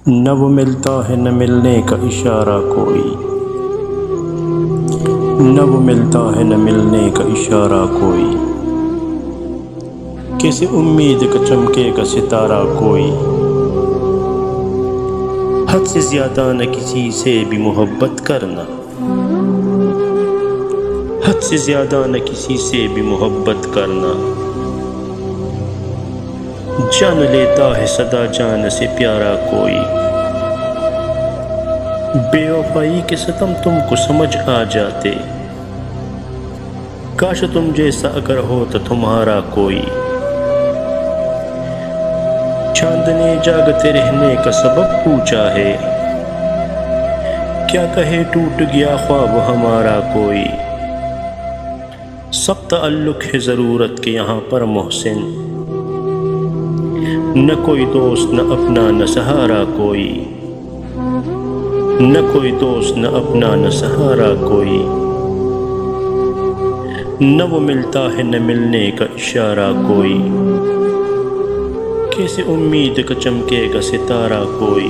نہ وہ ملتا ہے نہ ملنے کا اشارہ کوئی، نہ وہ ملتا ہے نہ ملنے کا اشارہ کوئی، کسی امید کا چمکے گا ستارہ کوئی، حد سے زیادہ نہ کسی سے بھی محبت کرنا، حد سے زیادہ نہ کسی سے بھی محبت کرنا، جان لیتا ہے سدا جان سے پیارا کوئی، بے وفائی کے ستم تم کو سمجھ آ جاتے، کاش تم جیسا اگر ہوتا تمہارا کوئی، چاند نے جاگتے رہنے کا سبب پوچھا ہے، کیا کہے ٹوٹ گیا خواب ہمارا کوئی، سب تعلق ہے ضرورت کے یہاں پر محسن، نہ کوئی دوست نہ اپنا نہ سہارا کوئی، نہ کوئی دوست نہ اپنا نہ سہارا کوئی، نہ وہ ملتا ہے نہ ملنے کا اشارہ کوئی، کیسے امید کا چمکے گا ستارہ کوئی۔